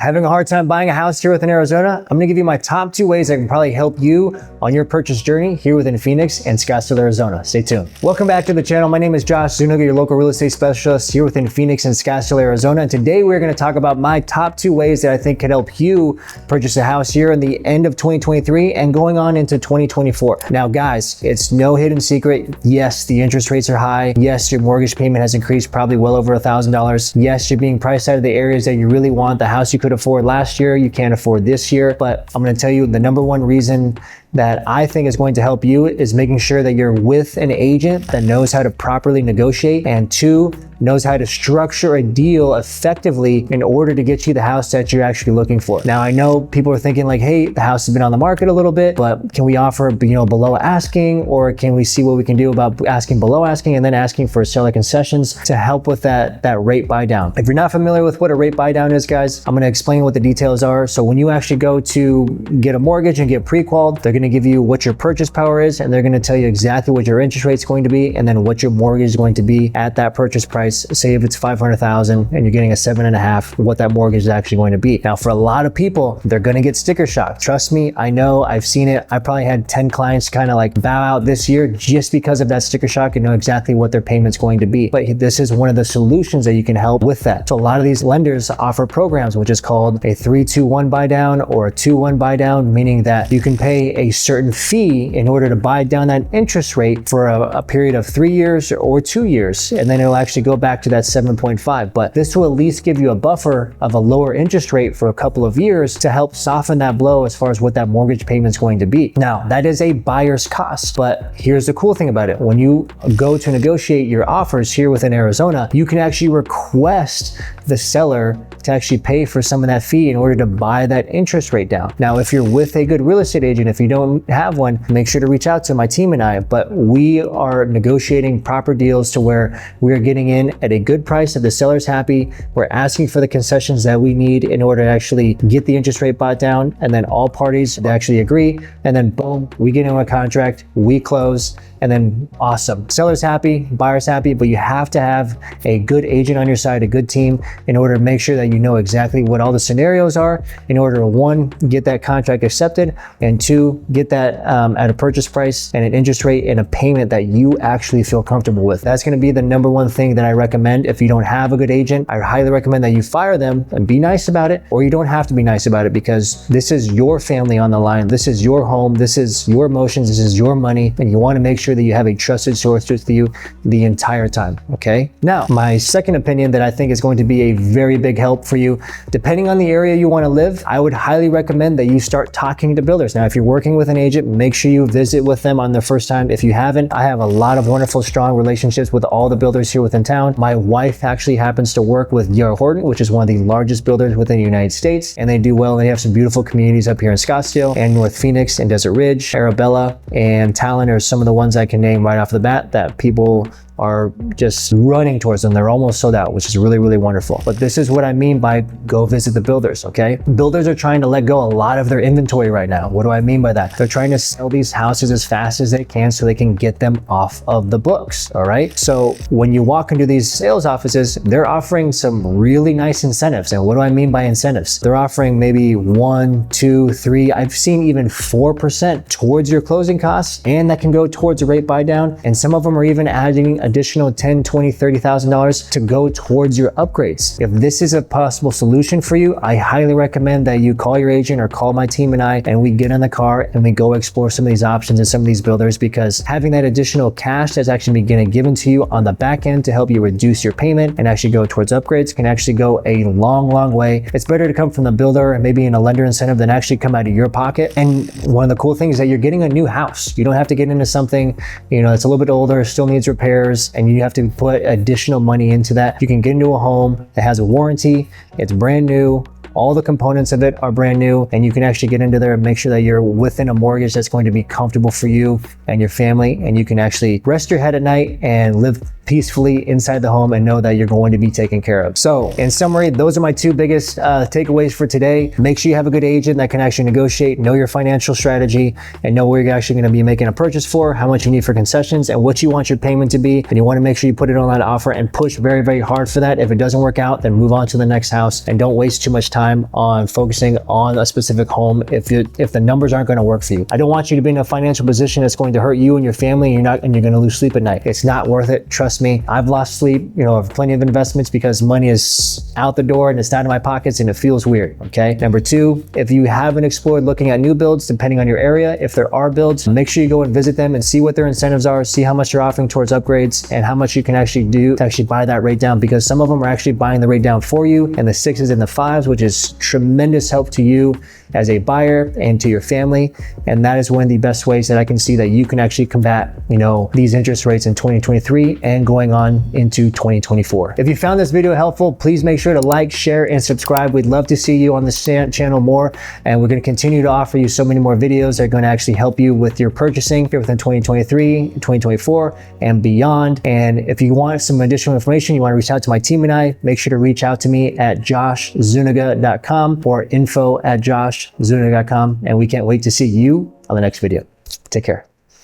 Having a hard time buying a house here within Arizona? I'm gonna give you my top 2 ways that can probably help you on your purchase journey here within Phoenix and Scottsdale, Arizona. Stay tuned. Welcome baga to the channel. My name is Josh Zuniga, your local real estate specialist here within Phoenix and Scottsdale, Arizona. And today we're gonna talk about my top 2 ways that I think can help you purchase a house here in the end of 2023 and going on into 2024. Now guys, it's no hidden secret. Yes, the interest rates are high. Yes, your mortgage payment has increased probably well over $1,000. Yes, you're being priced out of the areas that you really want. The house you could afford last year, you can't afford this year. But I'm going to tell you the number 1 reason that I think is going to help you is making sure that you're with an agent that knows how to properly negotiate, and 2, knows how to structure a deal effectively in order to get you the house that you're actually looking for. Now, I know people are thinking like, hey, the house has been on the market a little bit, but can we offer, below asking, or can we see what we can do about asking below asking and then asking for seller concessions to help with that rate buy down? If you're not familiar with what a rate buy down is, guys, I'm going to explain what the details are. So when you actually go to get a mortgage and get pre-qualified, they're going to give you what your purchase power is, and they're going to tell you exactly what your interest rate is going to be, and then what your mortgage is going to be at that purchase price. Say if it's $500,000 and you're getting a 7.5, what that mortgage is actually going to be. Now, for a lot of people, they're going to get sticker shock. Trust me, I know, I've seen it. I probably had 10 clients kind of like bow out this year just because of that sticker shock and know exactly what their payment's going to be. But this is one of the solutions that you can help with that. So a lot of these lenders offer programs, which is called a 3-2-1 buy down or a 2-1 buy down, meaning that you can pay a certain fee in order to buy down that interest rate for a period of 3 years or 2 years, and then it'll actually go back to that 7.5. But this will at least give you a buffer of a lower interest rate for a couple of years to help soften that blow as far as what that mortgage payment is going to be. Now, that is a buyer's cost, but here's the cool thing about it. When you go to negotiate your offers here within Arizona, you can actually request the seller to actually pay for some of that fee in order to buy that interest rate down. Now, if you're with a good real estate agent, if you don't have one, make sure to reach out to my team and I, but we are negotiating proper deals to where we are getting in at a good price that the seller's happy. We're asking for the concessions that we need in order to actually get the interest rate bought down, and then all parties actually agree, and then boom, we get into a contract, we close, and then awesome. Seller's happy, buyer's happy, but you have to have a good agent on your side, a good team, in order to make sure that you know exactly what all the scenarios are in order to 1, get that contract accepted, and 2, get that at a purchase price and an interest rate and a payment that you actually feel comfortable with. That's going to be the number 1 thing that I recommend. If you don't have a good agent, I highly recommend that you fire them and be nice about it, or you don't have to be nice about it, because this is your family on the line. This is your home. This is your emotions. This is your money, and you want to make sure that you have a trusted source with you the entire time. Okay. Now, my second opinion that I think is going to be a very big help for you, depending on the area you want to live, I would highly recommend that you start talking to builders. Now, if you're working with an agent, make sure you visit with them on their first time. If you haven't, I have a lot of wonderful, strong relationships with all the builders here within town. My wife actually happens to work with D.R. Horton, which is one of the largest builders within the United States, and they do well. They have some beautiful communities up here in Scottsdale and North Phoenix and Desert Ridge. Arabella and Talon are some of the ones I can name right off the bat that people are just running towards them. They're almost sold out, which is really, really wonderful. But this is what I mean by go visit the builders, okay? Builders are trying to let go a lot of their inventory right now. What do I mean by that? They're trying to sell these houses as fast as they can so they can get them off of the books, all right? So when you walk into these sales offices, they're offering some really nice incentives. And what do I mean by incentives? They're offering maybe 1, 2, 3, I've seen even 4% towards your closing costs, and that can go towards a rate buy down. And some of them are even adding additional $10,000, $20,000, $30,000 to go towards your upgrades. If this is a possible solution for you, I highly recommend that you call your agent or call my team and I, and we get in the car and we go explore some of these options and some of these builders, because having that additional cash that's actually getting given to you on the back end to help you reduce your payment and actually go towards upgrades can actually go a long, long way. It's better to come from the builder and maybe in a lender incentive than actually come out of your pocket. And one of the cool things is that you're getting a new house. You don't have to get into something, that's a little bit older, still needs repairs, and you have to put additional money into that. You can get into a home that has a warranty, it's brand new, all the components of it are brand new, and you can actually get into there and make sure that you're within a mortgage that's going to be comfortable for you and your family, and you can actually rest your head at night and live peacefully inside the home and know that you're going to be taken care of. So in summary, those are my two biggest takeaways for today. Make sure you have a good agent that can actually negotiate, know your financial strategy, and know where you're actually going to be making a purchase for, how much you need for concessions, and what you want your payment to be. And you want to make sure you put it on that offer and push very, very hard for that. If it doesn't work out, then move on to the next house and don't waste too much time time on focusing on a specific home if the numbers aren't going to work for you. I don't want you to be in a financial position that's going to hurt you and your family, and you're going to lose sleep at night. It's not worth it. Trust me. I've lost sleep, of plenty of investments because money is out the door and it's not in my pockets and it feels weird. Okay. Number two, if you haven't explored looking at new builds, depending on your area, if there are builds, make sure you go and visit them and see what their incentives are, see how much they're offering towards upgrades and how much you can actually do to actually buy that rate down, because some of them are actually buying the rate down for you, and the 6s and the 5s, which is tremendous help to you as a buyer and to your family. And that is one of the best ways that I can see that you can actually combat, these interest rates in 2023 and going on into 2024. If you found this video helpful, please make sure to like, share, and subscribe. We'd love to see you on this channel more. And we're going to continue to offer you so many more videos that are going to actually help you with your purchasing here within 2023, 2024, and beyond. And if you want some additional information, you want to reach out to my team and I, make sure to reach out to me at joshzuniga.com or info@joshzuniga.com. And we can't wait to see you on the next video. Take care.